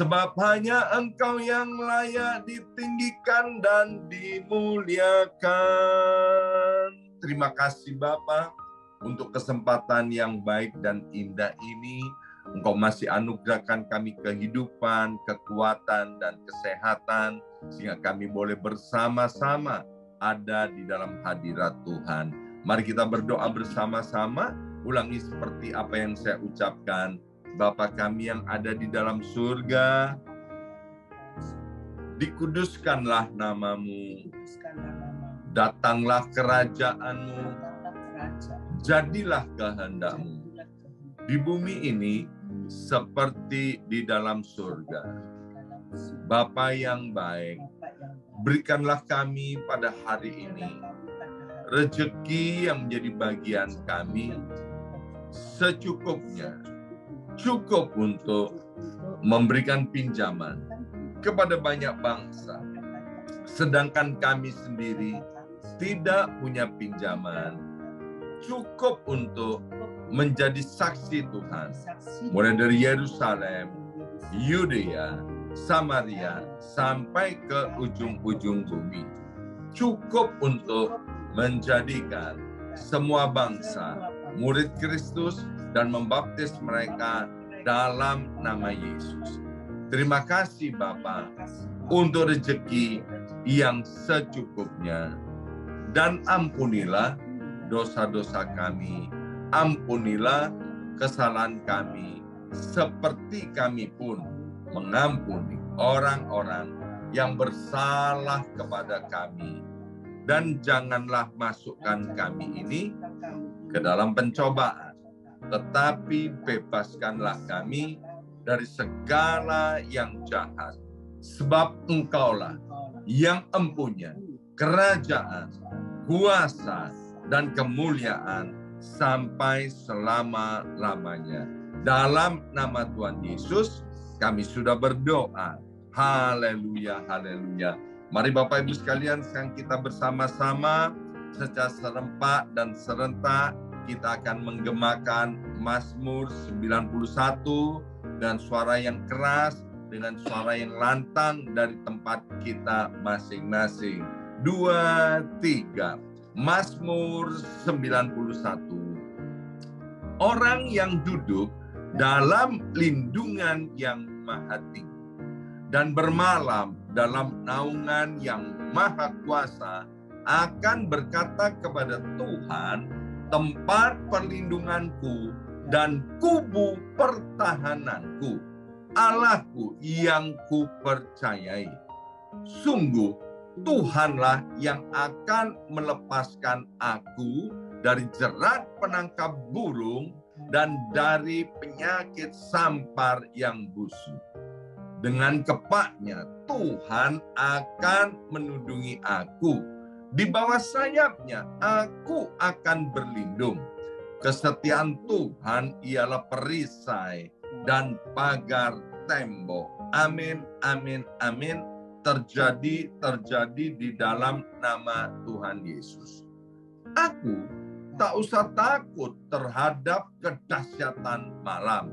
Sebab hanya Engkau yang layak ditinggikan dan dimuliakan. Terima kasih Bapa untuk kesempatan yang baik dan indah ini. Engkau masih anugerahkan kami kehidupan, kekuatan, dan kesehatan, sehingga kami boleh bersama-sama ada di dalam hadirat Tuhan. Mari kita berdoa bersama-sama, ulangi seperti apa yang saya ucapkan. Bapa kami yang ada di dalam surga, dikuduskanlah namamu, datanglah kerajaanmu, jadilah kehendakmu di bumi ini seperti di dalam surga. Bapa yang baik, berikanlah kami pada hari ini rezeki yang menjadi bagian kami secukupnya, cukup untuk memberikan pinjaman kepada banyak bangsa, sedangkan kami sendiri tidak punya pinjaman, cukup untuk menjadi saksi Tuhan, mulai dari Yerusalem, Yudea, Samaria, sampai ke ujung-ujung bumi. Cukup untuk menjadikan semua bangsa murid Kristus dan membaptis mereka dalam nama Yesus. Terima kasih Bapa untuk rezeki yang secukupnya. Dan ampunilah dosa-dosa kami, ampunilah kesalahan kami, seperti kami pun mengampuni orang-orang yang bersalah kepada kami. Dan janganlah masukkan kami ini ke dalam pencobaan, tetapi bebaskanlah kami dari segala yang jahat. Sebab Engkaulah yang empunya kerajaan, kuasa, dan kemuliaan sampai selama-lamanya. Dalam nama Tuhan Yesus, kami sudah berdoa. Haleluya, haleluya. Mari Bapak Ibu sekalian, sekarang kita bersama-sama secara serempak dan serentak kita akan menggemakan Mazmur 91 dengan suara yang keras, dengan suara yang lantang dari tempat kita masing-masing. 2, 3. Mazmur 91. Orang yang duduk dalam lindungan yang maha tinggi dan bermalam dalam naungan yang maha kuasa akan berkata kepada Tuhan, tempat perlindunganku dan kubu pertahananku, Allahku yang kupercayai. Sungguh Tuhanlah yang akan melepaskan aku dari jerat penangkap burung dan dari penyakit sampar yang busuk. Dengan kepaknya Tuhan akan menundungi aku. Di bawah sayapnya aku akan berlindung. Kesetiaan Tuhan ialah perisai dan pagar tembok. Amin, amin, amin. Terjadi di dalam nama Tuhan Yesus. Aku tak usah takut terhadap kedahsyatan malam,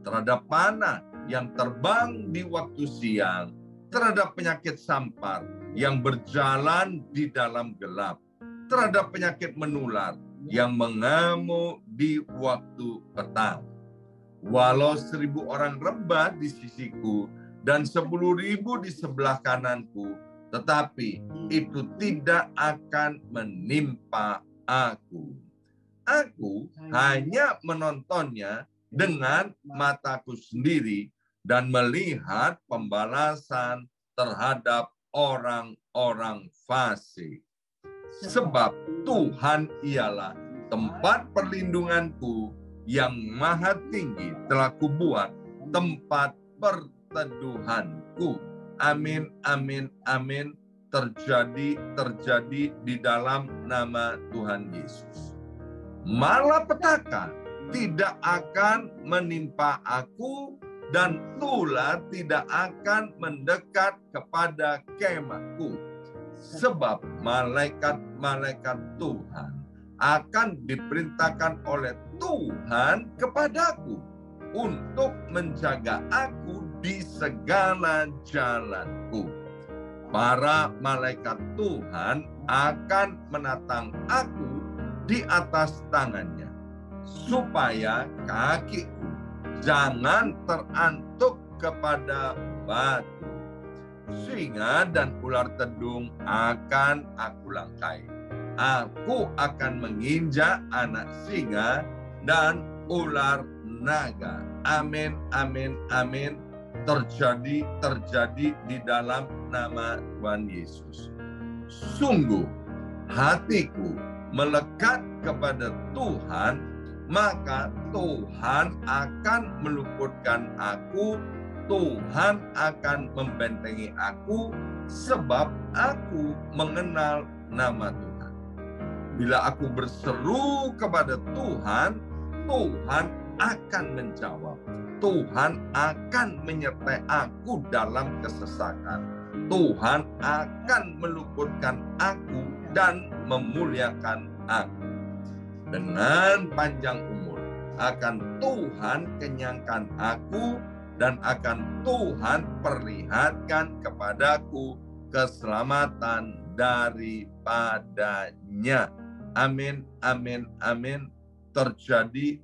terhadap panah yang terbang di waktu siang, terhadap penyakit sampar yang berjalan di dalam gelap, terhadap penyakit menular yang mengamuk di waktu petang. Walau 1.000 orang rebah di sisiku dan 10.000 di sebelah kananku, tetapi itu tidak akan menimpa aku. Aku hanya menontonnya dengan mataku sendiri dan melihat pembalasan terhadap orang-orang fasik. Sebab Tuhan ialah tempat perlindunganku, yang maha tinggi telah kubuat tempat perteduhanku. Amin, amin, amin. Terjadi di dalam nama Tuhan Yesus. Malapetaka tidak akan menimpa aku, dan ular tidak akan mendekat kepada kemahku. Sebab malaikat-malaikat Tuhan akan diperintahkan oleh Tuhan kepadaku untuk menjaga aku di segala jalanku. Para malaikat Tuhan akan menatang aku di atas tangannya, supaya kakiku jangan terantuk kepada batu. Singa dan ular tedung akan aku langkai. Aku akan menginjak anak singa dan ular naga. Amin, amin, amin. Terjadi di dalam nama Tuhan Yesus. Sungguh hatiku melekat kepada Tuhan, maka Tuhan akan meluputkan aku, Tuhan akan membentengi aku, sebab aku mengenal nama Tuhan. Bila aku berseru kepada Tuhan, Tuhan akan menjawab. Tuhan akan menyertai aku dalam kesesakan. Tuhan akan meluputkan aku dan memuliakan aku. Dengan panjang umur akan Tuhan kenyangkan aku, dan akan Tuhan perlihatkan kepadaku keselamatan daripadanya. Amin, amin, amin. Terjadi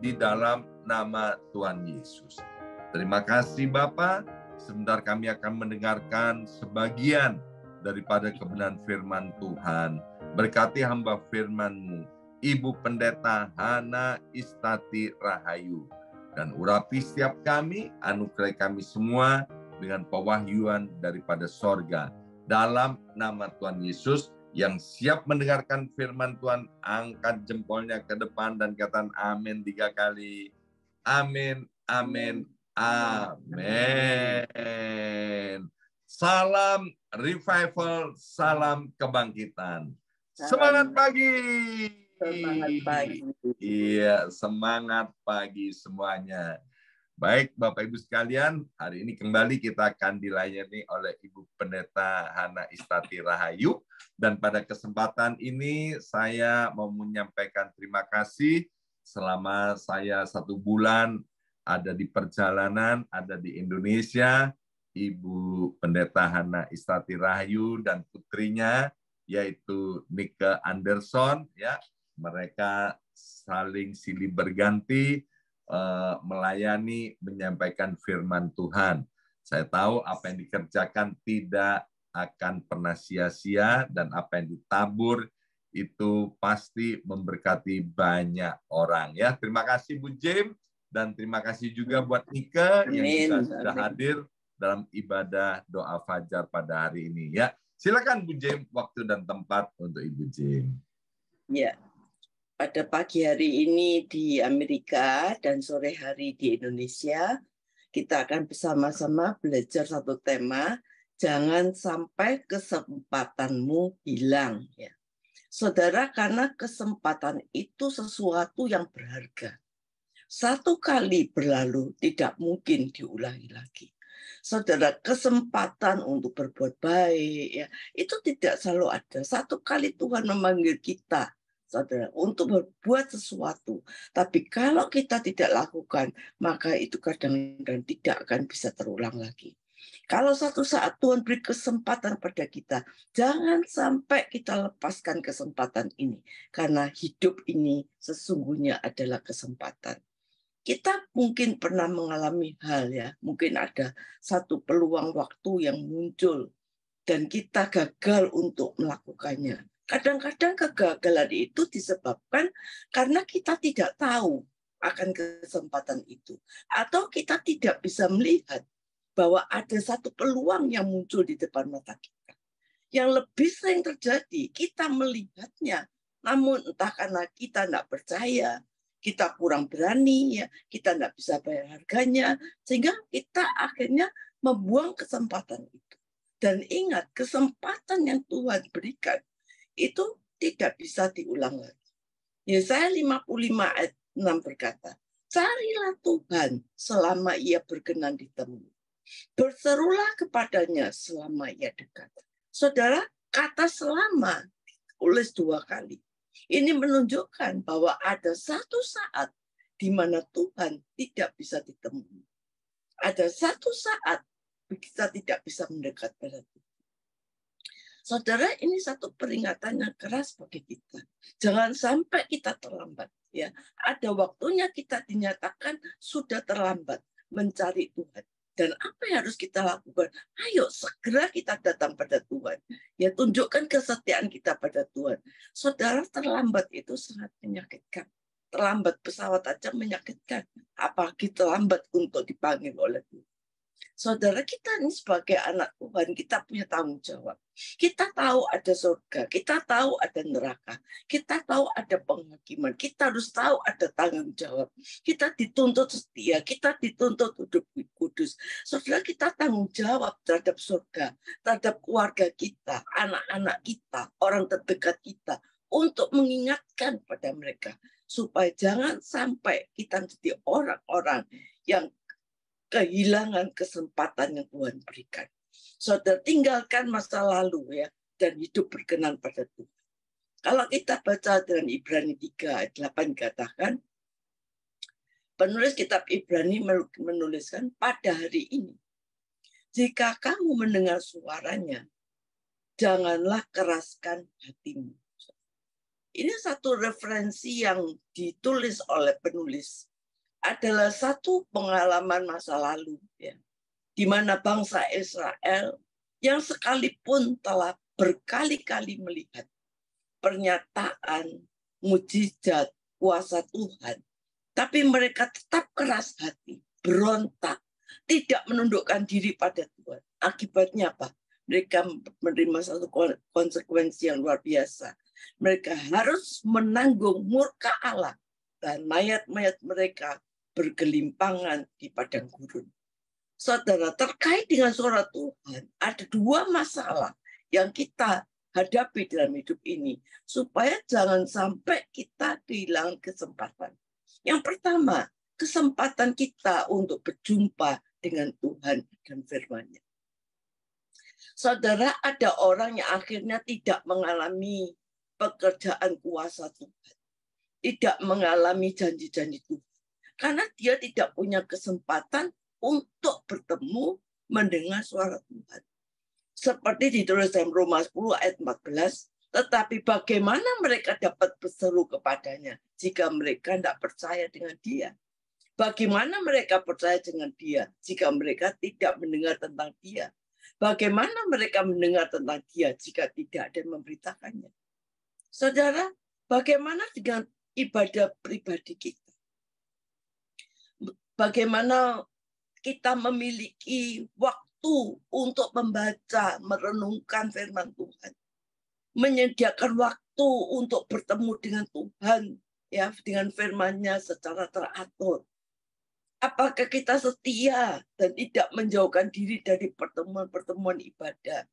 di dalam nama Tuhan Yesus. Terima kasih Bapa. Sebentar kami akan mendengarkan sebagian daripada kebenaran firman Tuhan. Berkati hamba firman-Mu, Ibu Pendeta Hana Istati Rahayu. Dan urapi setiap kami, anugerai kami semua dengan pewahyuan daripada sorga. Dalam nama Tuhan Yesus, yang siap mendengarkan firman Tuhan, angkat jempolnya ke depan dan katakan amin 3 kali. Amin, amin, amin. Salam revival, salam kebangkitan. Semangat pagi. Semangat pagi. Iya, semangat pagi semuanya. Baik Bapak Ibu sekalian, hari ini kembali kita akan dilayani oleh Ibu Pendeta Hana Istati Rahayu. Dan pada kesempatan ini saya mau menyampaikan terima kasih selama saya 1 bulan ada di perjalanan, ada di Indonesia. Ibu Pendeta Hana Istati Rahayu dan putrinya yaitu Nike Anderson, ya, mereka saling silih berganti melayani, menyampaikan firman Tuhan. Saya tahu apa yang dikerjakan tidak akan pernah sia-sia, dan apa yang ditabur itu pasti memberkati banyak orang. Ya, terima kasih Bu Jim, dan terima kasih juga buat Nika yang juga sudah hadir dalam ibadah doa fajar pada hari ini. Ya, silakan Bu Jim, waktu dan tempat untuk Ibu Jim. Ya. Pada pagi hari ini di Amerika dan sore hari di Indonesia, kita akan bersama-sama belajar satu tema, jangan sampai kesempatanmu hilang. Ya. Saudara, karena kesempatan itu sesuatu yang berharga. 1 kali berlalu tidak mungkin diulangi lagi. Saudara, kesempatan untuk berbuat baik, ya, itu tidak selalu ada. 1 kali Tuhan memanggil kita, saudara, untuk berbuat sesuatu. Tapi kalau kita tidak lakukan, maka itu kadang-kadang tidak akan bisa terulang lagi. Kalau satu saat Tuhan beri kesempatan pada kita, jangan sampai kita lepaskan kesempatan ini. Karena hidup ini sesungguhnya adalah kesempatan. Kita mungkin pernah mengalami hal, ya, mungkin ada satu peluang waktu yang muncul dan kita gagal untuk melakukannya. Kadang-kadang kegagalan itu disebabkan karena kita tidak tahu akan kesempatan itu. Atau kita tidak bisa melihat bahwa ada satu peluang yang muncul di depan mata kita. Yang lebih sering terjadi, kita melihatnya. Namun entah karena kita tidak percaya, kita kurang berani, ya, kita tidak bisa bayar harganya, sehingga kita akhirnya membuang kesempatan itu. Dan ingat, kesempatan yang Tuhan berikan itu tidak bisa diulang lagi. Yesaya 55 ayat 6 berkata, carilah Tuhan selama ia berkenan ditemui. Berserulah kepadanya selama ia dekat. Saudara, kata selama ditulis 2 kali. Ini menunjukkan bahwa ada satu saat di mana Tuhan tidak bisa ditemui. ada satu saat kita tidak bisa mendekat pada Tuhan. Saudara, ini satu peringatan yang keras bagi kita. Jangan sampai kita terlambat. Ya, ada waktunya kita dinyatakan sudah terlambat mencari Tuhan. Dan apa yang harus kita lakukan? Ayo segera kita datang pada Tuhan. Ya, tunjukkan kesetiaan kita pada Tuhan. Saudara, terlambat itu sangat menyakitkan. Terlambat pesawat aja menyakitkan. Apalagi terlambat untuk dipanggil oleh Tuhan. Saudara, kita ini sebagai anak Tuhan, kita punya tanggung jawab. Kita tahu ada surga, kita tahu ada neraka, kita tahu ada penghakiman, kita harus tahu ada tanggung jawab. Kita dituntut setia, kita dituntut hidup kudus. Saudara, kita tanggung jawab terhadap surga, terhadap keluarga kita, anak-anak kita, orang terdekat kita, untuk mengingatkan pada mereka. Supaya jangan sampai kita menjadi orang-orang yang kehilangan kesempatan yang Tuhan berikan. Saudara, tinggalkan masa lalu ya dan hidup berkenan pada Tuhan. Kalau kita baca dalam Ibrani 3 ayat 8 katakan, penulis kitab Ibrani menuliskan pada hari ini, jika kamu mendengar suaranya, janganlah keraskan hatimu. Ini satu referensi yang ditulis oleh penulis. Adalah satu pengalaman masa lalu, ya, di mana bangsa Israel yang sekalipun telah berkali-kali melihat pernyataan mujizat kuasa Tuhan, tapi mereka tetap keras hati, berontak, tidak menundukkan diri pada Tuhan. Akibatnya apa? Mereka menerima satu konsekuensi yang luar biasa. Mereka harus menanggung murka Allah dan mayat-mayat mereka bergelimpangan di padang gurun. Saudara, terkait dengan suara Tuhan, ada dua masalah yang kita hadapi dalam hidup ini, supaya jangan sampai kita kehilangan kesempatan. Yang pertama, kesempatan kita untuk berjumpa dengan Tuhan dan firman-Nya. Saudara, ada orang yang akhirnya tidak mengalami pekerjaan kuasa Tuhan, tidak mengalami janji-janji Tuhan. Karena dia tidak punya kesempatan untuk bertemu, mendengar suara Tuhan. Seperti ditulis dalam Roma 10 ayat 14, tetapi bagaimana mereka dapat berseru kepadanya jika mereka tidak percaya dengan dia? Bagaimana mereka percaya dengan dia jika mereka tidak mendengar tentang dia? Bagaimana mereka mendengar tentang dia jika tidak ada yang memberitakannya? Saudara, bagaimana dengan ibadah pribadi kita? Bagaimana kita memiliki waktu untuk membaca, merenungkan firman Tuhan, menyediakan waktu untuk bertemu dengan Tuhan, ya, dengan firman-Nya secara teratur. Apakah kita setia dan tidak menjauhkan diri dari pertemuan-pertemuan ibadah?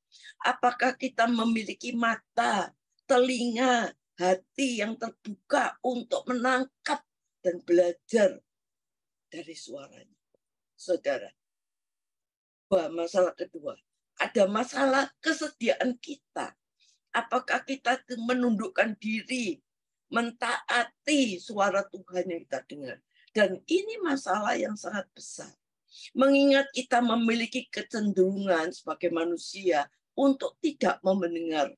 Apakah kita memiliki mata, telinga, hati yang terbuka untuk menangkap dan belajar dari suaranya? Saudara, masalah kedua, ada masalah kesediaan kita. Apakah kita menundukkan diri, mentaati suara Tuhan yang kita dengar? Dan ini masalah yang sangat besar. Mengingat kita memiliki kecenderungan sebagai manusia untuk tidak mau mendengar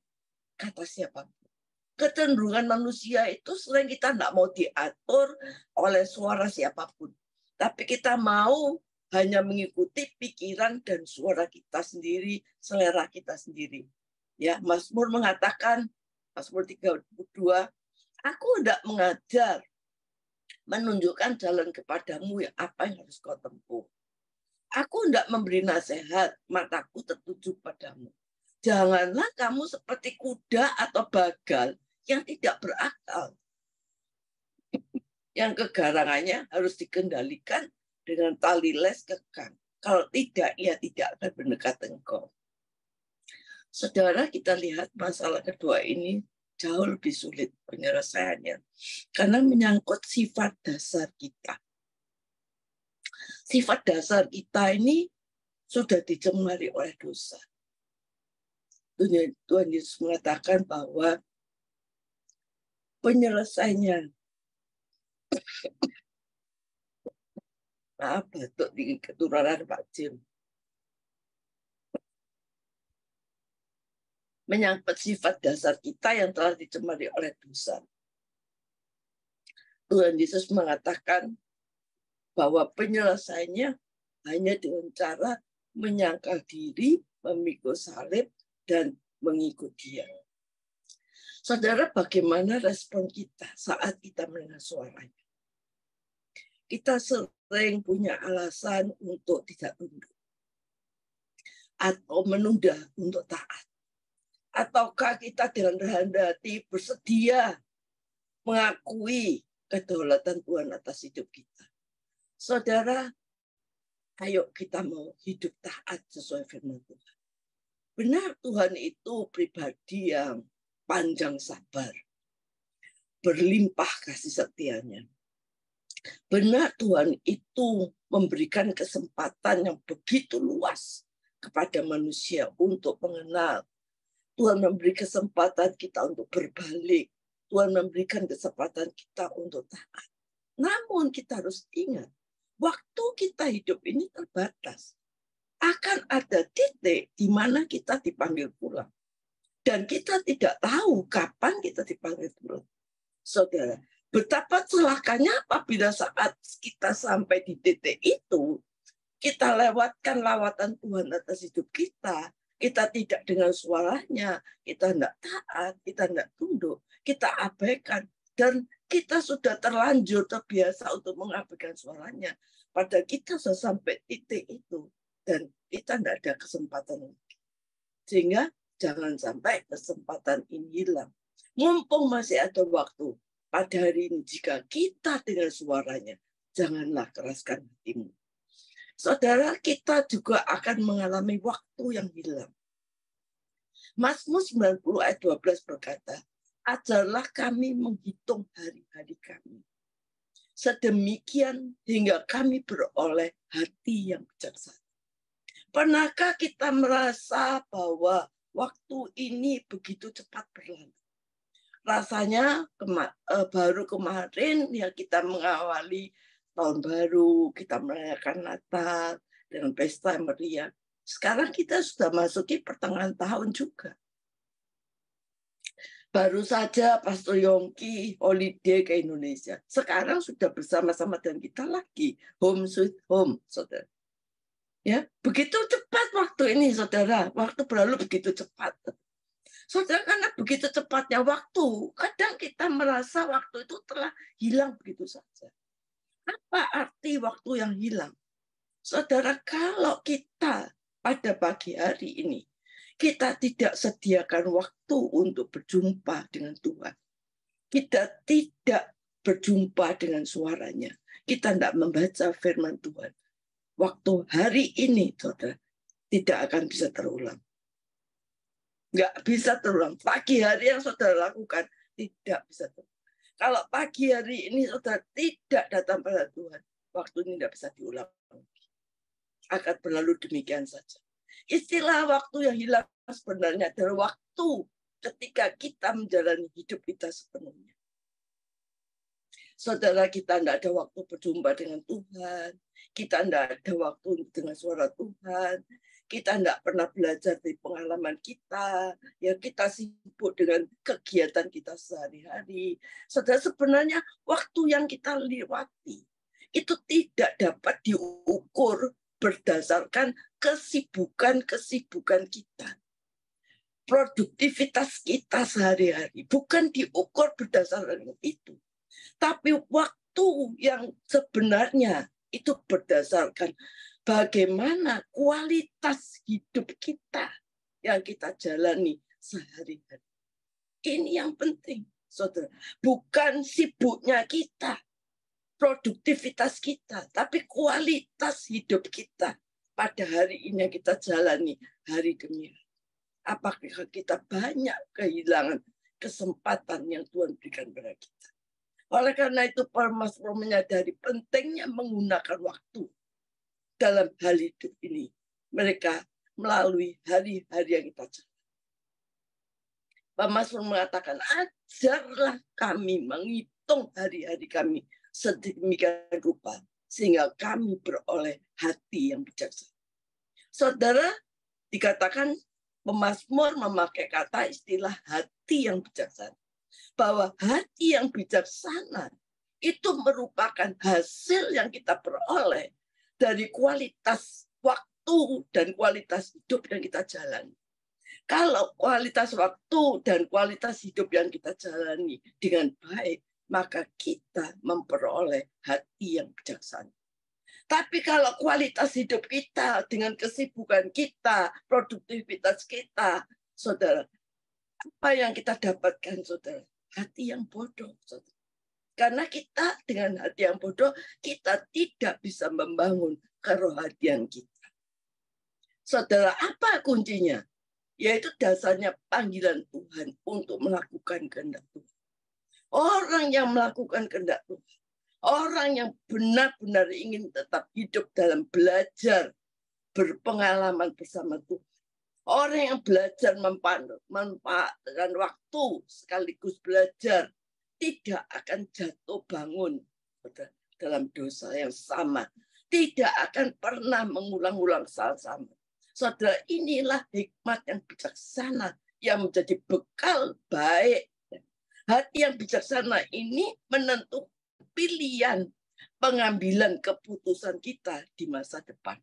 kata siapapun. Kecenderungan manusia itu sering kita tidak mau diatur oleh suara siapapun. Tapi kita mau hanya mengikuti pikiran dan suara kita sendiri, selera kita sendiri. Ya, Mazmur mengatakan, Mazmur 32, aku hendak mengajar, menunjukkan jalan kepadamu yang apa yang harus kau tempuh. Aku hendak memberi nasihat, mataku tertuju padamu. Janganlah kamu seperti kuda atau bagal yang tidak berakal, yang kegarangannya harus dikendalikan dengan tali les kekang. Kalau tidak, ia tidak akan mendekat engkau. Saudara, kita lihat masalah kedua ini jauh lebih sulit penyelesaiannya. Karena menyangkut sifat dasar kita. Sifat dasar kita ini sudah dicemari oleh dosa. Tuhan Yesus mengatakan bahwa penyelesaiannya Maaf, batuk di keturunan Pak Jim. Menyangkut sifat dasar kita yang telah dicemari oleh dosa. Tuhan Yesus mengatakan bahwa penyelesaiannya hanya dengan cara menyangkal diri, memikul salib, dan mengikut Dia. Saudara, bagaimana respon kita saat kita mendengar suaranya? Kita sering punya alasan untuk tidak tunduk atau menunda untuk taat. Ataukah kita dengan rendah hati bersedia mengakui kedaulatan Tuhan atas hidup kita? Saudara, ayo kita mau hidup taat sesuai firman Tuhan. Benar, Tuhan itu pribadi yang panjang sabar, berlimpah kasih setianya. Benar, Tuhan itu memberikan kesempatan yang begitu luas kepada manusia untuk mengenal. Tuhan memberi kesempatan kita untuk berbalik. Tuhan memberikan kesempatan kita untuk taat. Namun kita harus ingat, waktu kita hidup ini terbatas. Akan ada titik di mana kita dipanggil pulang. Dan kita tidak tahu kapan kita dipanggil pulang. Saudara, betapa celakanya apabila saat kita sampai di titik itu, kita lewatkan lawatan Tuhan atas hidup kita. Kita tidak dengan suaranya, kita tidak taat, kita tidak tunduk, kita abaikan. Dan kita sudah terlanjur terbiasa untuk mengabaikan suaranya. Padahal kita sudah sampai titik itu. Dan kita tidak ada kesempatan lagi. Sehingga jangan sampai kesempatan ini hilang. Mumpung masih ada waktu, pada hari ini jika kita dengan suaranya, janganlah keraskan hatimu. Saudara, kita juga akan mengalami waktu yang hilang. Mazmur 90 ayat 12 berkata, ajarlah kami menghitung hari-hari kami. Sedemikian hingga kami beroleh hati yang bijaksana. Pernahkah kita merasa bahwa waktu ini begitu cepat berlalu? Rasanya baru kemarin ya kita mengawali tahun baru, kita merayakan Natal dengan pesta meriah. Sekarang kita sudah masuki pertengahan tahun juga. Baru saja Pastor Yongki holiday ke Indonesia. Sekarang sudah bersama-sama dengan kita lagi. Home sweet home, saudara. Ya, begitu cepat waktu ini, saudara. Waktu berlalu begitu cepat. Saudara, karena begitu cepatnya waktu, kadang kita merasa waktu itu telah hilang begitu saja. Apa arti waktu yang hilang? Saudara, kalau kita pada pagi hari ini, kita tidak sediakan waktu untuk berjumpa dengan Tuhan. Kita tidak berjumpa dengan suaranya. Kita tidak membaca firman Tuhan. Waktu hari ini, saudara, tidak akan bisa terulang. Nggak bisa terulang. Pagi hari yang saudara lakukan, tidak bisa terulang. Kalau pagi hari ini saudara tidak datang pada Tuhan, waktu ini tidak bisa diulang lagi. Akan berlalu demikian saja. Istilah waktu yang hilang sebenarnya adalah waktu ketika kita menjalani hidup kita sepenuhnya. Saudara, kita tidak ada waktu berjumpa dengan Tuhan. Kita tidak ada waktu dengan suara Tuhan. Kita tidak pernah belajar dari pengalaman kita. Ya, kita sibuk dengan kegiatan kita sehari-hari. Saudara, sebenarnya waktu yang kita lewati itu tidak dapat diukur berdasarkan kesibukan-kesibukan kita. Produktivitas kita sehari-hari bukan diukur berdasarkan itu. Tapi waktu yang sebenarnya itu berdasarkan bagaimana kualitas hidup kita yang kita jalani sehari-hari. Ini yang penting, saudara. Bukan sibuknya kita, produktivitas kita, tapi kualitas hidup kita pada hari ini yang kita jalani hari demi hari. Apakah kita banyak kehilangan kesempatan yang Tuhan berikan kepada kita? Oleh karena itu, para mazmur menyadari pentingnya menggunakan waktu dalam hal hidup ini. Mereka melalui hari-hari yang kita jalani. Pak Mazmur mengatakan, ajarlah kami menghitung hari-hari kami sedemikian rupa. sehingga kami beroleh hati yang bijaksana. Saudara, dikatakan pemazmur memakai kata istilah hati yang bijaksana. Bahwa hati yang bijaksana itu merupakan hasil yang kita peroleh dari kualitas waktu dan kualitas hidup yang kita jalani. Kalau kualitas waktu dan kualitas hidup yang kita jalani dengan baik, maka kita memperoleh hati yang bijaksana. Tapi kalau kualitas hidup kita dengan kesibukan kita, produktivitas kita, saudara, apa yang kita dapatkan, saudara? Hati yang bodoh, saudara. Karena kita dengan hati yang bodoh, kita tidak bisa membangun kerohanian kita. Saudara, apa kuncinya? Yaitu dasarnya panggilan Tuhan untuk melakukan kehendak Tuhan. Orang yang melakukan kehendak Tuhan, orang yang benar-benar ingin tetap hidup dalam belajar, berpengalaman bersama Tuhan. Orang yang belajar memanfaatkan waktu sekaligus belajar, tidak akan jatuh bangun dalam dosa yang sama. Tidak akan pernah mengulang-ulang hal sama. Saudara, inilah hikmat yang bijaksana yang menjadi bekal baik. Hati yang bijaksana ini menentukan pilihan pengambilan keputusan kita di masa depan.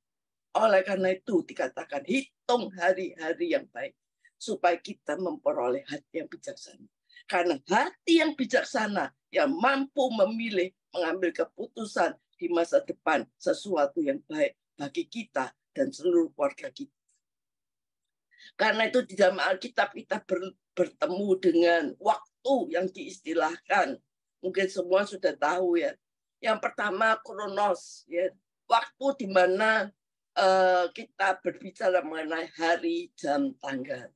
Oleh karena itu dikatakan hitung hari-hari yang baik supaya kita memperoleh hati yang bijaksana. Karena hati yang bijaksana yang mampu memilih mengambil keputusan di masa depan sesuatu yang baik bagi kita dan seluruh keluarga kita. Karena itu di dalam Alkitab kita bertemu dengan waktu yang diistilahkan. Mungkin semua sudah tahu ya. Yang pertama kronos, ya, waktu di mana kita berbicara mengenai hari, jam, tanggal.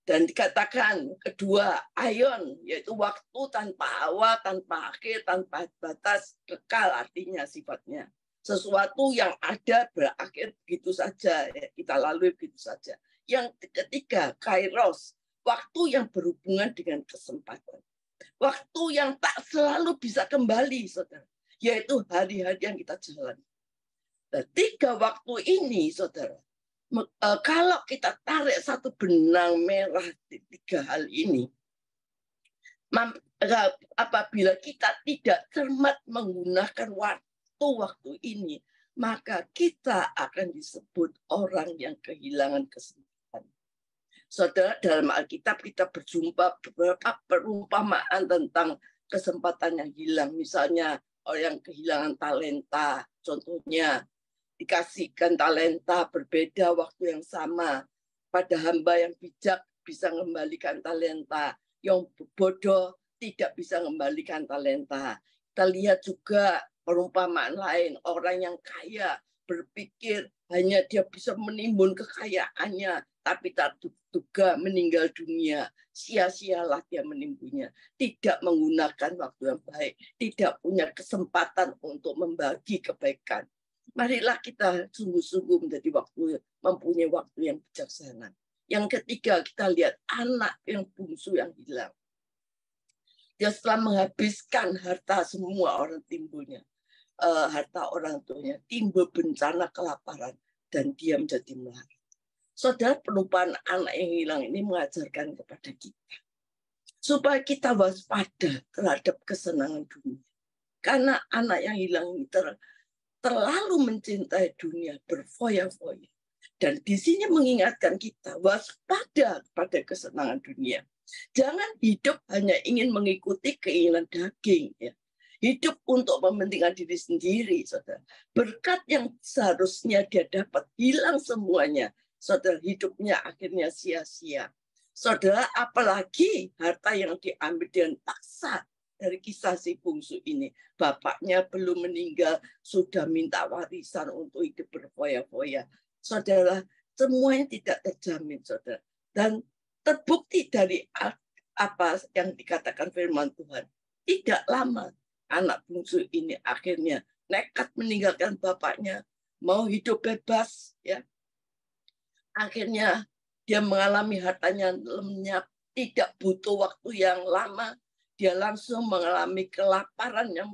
Dan dikatakan kedua, aion, yaitu waktu tanpa awal, tanpa akhir, tanpa batas, kekal artinya sifatnya. Sesuatu yang ada berakhir begitu saja, ya, kita lalui begitu saja. Yang ketiga, kairos, waktu yang berhubungan dengan kesempatan. Waktu yang tak selalu bisa kembali, saudara, yaitu hari-hari yang kita jalani. Nah, tiga waktu ini, saudara, kalau kita tarik satu benang merah di tiga hal ini, apabila kita tidak cermat menggunakan waktu-waktu ini, maka kita akan disebut orang yang kehilangan kesempatan. Saudara, dalam Alkitab kita berjumpa beberapa perumpamaan tentang kesempatan yang hilang. Misalnya orang yang kehilangan talenta, contohnya dikasihkan talenta berbeda waktu yang sama. Pada hamba yang bijak bisa mengembalikan talenta, yang bodoh tidak bisa mengembalikan talenta. Kita lihat juga perumpamaan lain, orang yang kaya berpikir hanya dia bisa menimbun kekayaannya, tapi tak juga meninggal dunia. Sia-sialah dia menimbunnya. Tidak menggunakan waktu yang baik, tidak punya kesempatan untuk membagi kebaikan. Marilah kita sungguh-sungguh mempunyai waktu yang bijaksana. Yang ketiga, kita lihat anak yang bungsu yang hilang. Dia setelah menghabiskan harta semua orang timbulnya, harta orang tuanya, timbul bencana kelaparan dan dia menjadi melarat. Saudara, perumpamaan anak yang hilang ini mengajarkan kepada kita supaya kita waspada terhadap kesenangan dunia. Karena anak yang hilang ini terlalu mencintai dunia, berfoya-foya. Dan di sini mengingatkan kita waspada pada kesenangan dunia. Jangan hidup hanya ingin mengikuti keinginan daging, ya. Hidup untuk mementingkan diri sendiri, saudara. Berkat yang seharusnya dia dapat hilang semuanya, saudara, hidupnya akhirnya sia-sia. Saudara, apalagi harta yang diambil dengan paksa dari kisah si bungsu ini. Bapaknya belum meninggal, sudah minta warisan untuk hidup berfoya-foya. Saudara, semuanya tidak terjamin, saudara. Dan terbukti dari apa yang dikatakan firman Tuhan. Tidak lama anak bungsu ini akhirnya nekat meninggalkan bapaknya, mau hidup bebas, ya. Akhirnya dia mengalami hartanya lenyap, tidak butuh waktu yang lama, dia langsung mengalami kelaparan yang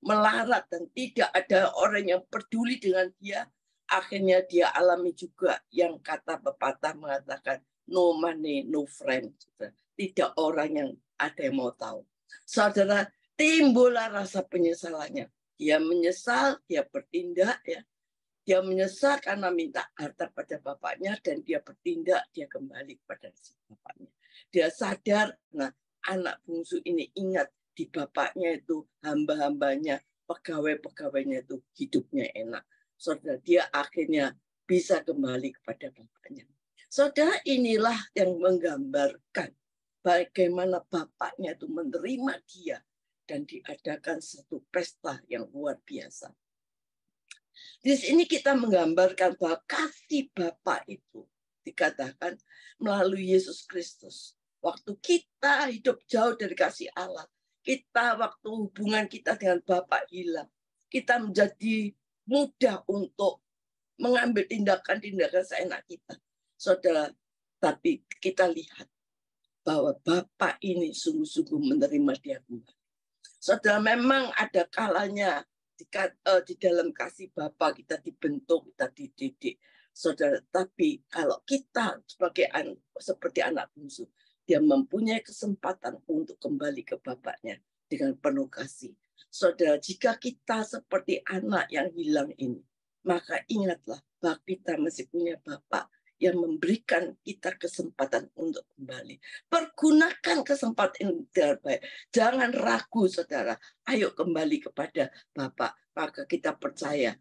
melarat dan tidak ada orang yang peduli dengan dia. Akhirnya dia alami juga yang kata pepatah mengatakan no money, no friend. Tidak orang yang ada yang mau tahu. Saudara, timbullah rasa penyesalannya. Dia menyesal, dia bertindak, ya. Dia menyesal karena minta harta pada bapaknya dan dia bertindak, dia kembali kepada bapaknya. Dia sadar, nah anak bungsu ini ingat di bapaknya itu hamba-hambanya, pegawai-pegawainya itu hidupnya enak. Saudara, dia akhirnya bisa kembali kepada bapaknya. Saudara, inilah yang menggambarkan bagaimana bapaknya itu menerima dia dan diadakan satu pesta yang luar biasa. Di sini kita menggambarkan bahwa kasih Bapa itu dikatakan melalui Yesus Kristus. Waktu kita hidup jauh dari kasih Allah, waktu hubungan kita dengan Bapa hilang, kita menjadi mudah untuk mengambil tindakan-tindakan seenak kita. Saudara, tapi kita lihat bahwa Bapa ini sungguh-sungguh menerima dia kembali. Saudara, memang ada kalanya di dalam kasih Bapa kita dibentuk, kita dididik. Saudara, tapi kalau kita seperti anak bungsu, dia mempunyai kesempatan untuk kembali ke bapaknya dengan penuh kasih. Saudara, jika kita seperti anak yang hilang ini, maka ingatlah bahwa kita masih punya Bapa yang memberikan kita kesempatan untuk kembali. Pergunakan kesempatan ini dengan baik. Jangan ragu, saudara. Ayo kembali kepada Bapa. Maka kita percaya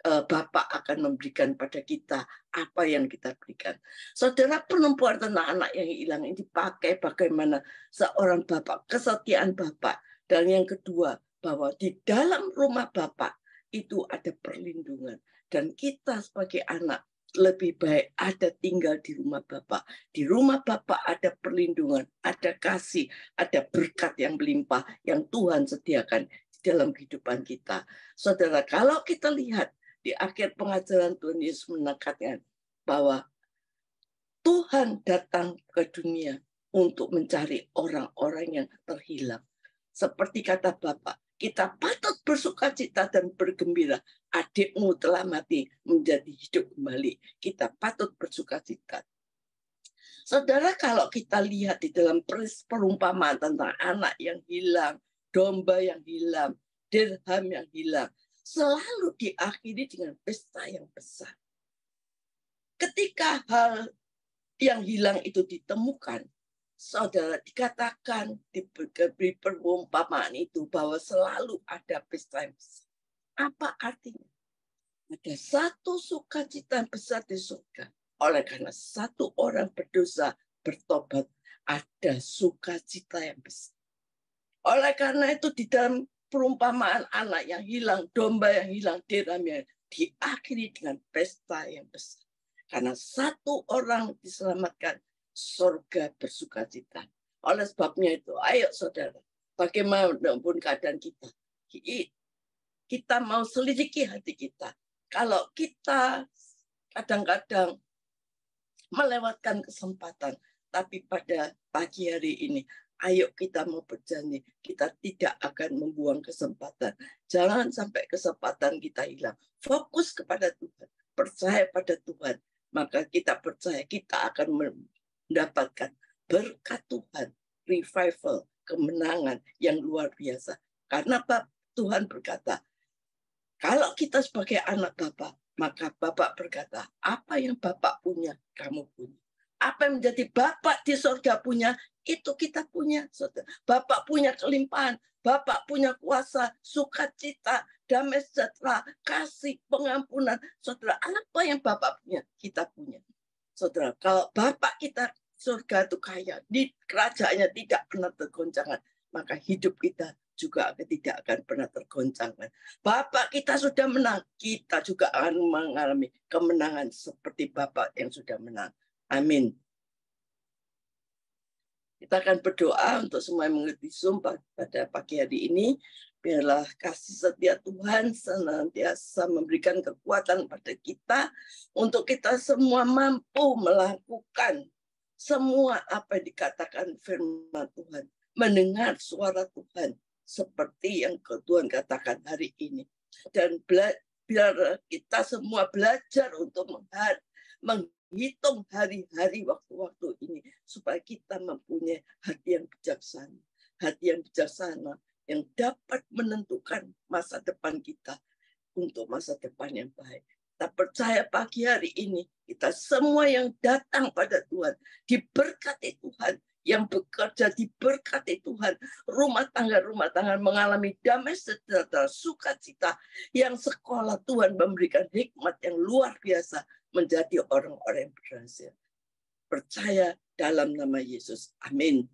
Bapa akan memberikan pada kita apa yang kita berikan. Saudara, perempuan tentang anak yang hilang ini dipakai bagaimana seorang Bapa, kesetiaan Bapa. Dan yang kedua, bahwa di dalam rumah Bapa itu ada perlindungan. Dan kita sebagai anak lebih baik ada tinggal di rumah Bapa. Di rumah Bapa ada perlindungan, ada kasih, ada berkat yang melimpah yang Tuhan sediakan di dalam kehidupan kita. Saudara, kalau kita lihat di akhir pengajaran Tuhan Yesus menekankan bahwa Tuhan datang ke dunia untuk mencari orang-orang yang terhilang. Seperti kata Bapa, kita patut bersukacita dan bergembira. Adikmu telah mati menjadi hidup kembali. Kita patut bersukacita. Saudara, kalau kita lihat di dalam perumpamaan tentang anak yang hilang, domba yang hilang, dirham yang hilang, selalu diakhiri dengan pesta yang besar. Ketika hal yang hilang itu ditemukan, saudara, dikatakan di perumpamaan itu bahwa selalu ada pesta yang besar. Apa artinya? Ada satu sukacita besar di surga. Oleh karena satu orang berdosa bertobat, ada sukacita yang besar. Oleh karena itu di dalam perumpamaan anak yang hilang, domba yang hilang, dirham yang diakhiri dengan pesta yang besar. Karena satu orang diselamatkan, surga bersukacita. Oleh sebabnya itu, ayo saudara, bagaimanapun keadaan kita mau selidiki hati kita. Kalau kita kadang-kadang melewatkan kesempatan, tapi pada pagi hari ini, ayo kita mau berjanji, kita tidak akan membuang kesempatan. Jangan sampai kesempatan kita hilang. Fokus kepada Tuhan, percaya pada Tuhan, maka kita percaya kita akan mendapatkan berkat Tuhan, revival, kemenangan yang luar biasa. Karena Tuhan berkata, kalau kita sebagai anak Bapa, maka Bapak berkata, apa yang Bapak punya, kamu punya. Apa yang menjadi Bapak di surga punya, itu kita punya. Bapak punya kelimpahan, Bapak punya kuasa, sukacita, damai sejahtera, kasih, pengampunan. Saudara, apa yang Bapak punya, kita punya. Saudara, kalau Bapak kita surga itu kaya, di kerajaannya tidak pernah tergoncangkan, maka hidup kita juga tidak akan pernah tergoncangkan. Bapak kita sudah menang, kita juga akan mengalami kemenangan seperti Bapak yang sudah menang. Amin. Kita akan berdoa untuk semua yang mengerti sumpah pada pagi hari ini. Biarlah kasih setia Tuhan senantiasa memberikan kekuatan pada kita untuk kita semua mampu melakukan semua apa yang dikatakan firman Tuhan. mendengar suara Tuhan seperti yang Tuhan katakan hari ini. Dan biar kita semua belajar untuk menghitung hari-hari waktu-waktu ini supaya kita mempunyai hati yang bijaksana. Hati yang bijaksana yang dapat menentukan masa depan kita untuk masa depan yang baik. Kita percaya pagi hari ini kita semua yang datang pada Tuhan diberkati Tuhan, yang bekerja diberkati Tuhan, rumah tangga mengalami damai sejahtera, sukacita, yang sekolah Tuhan memberikan hikmat yang luar biasa menjadi orang-orang yang berhasil. Percaya dalam nama Yesus. Amin.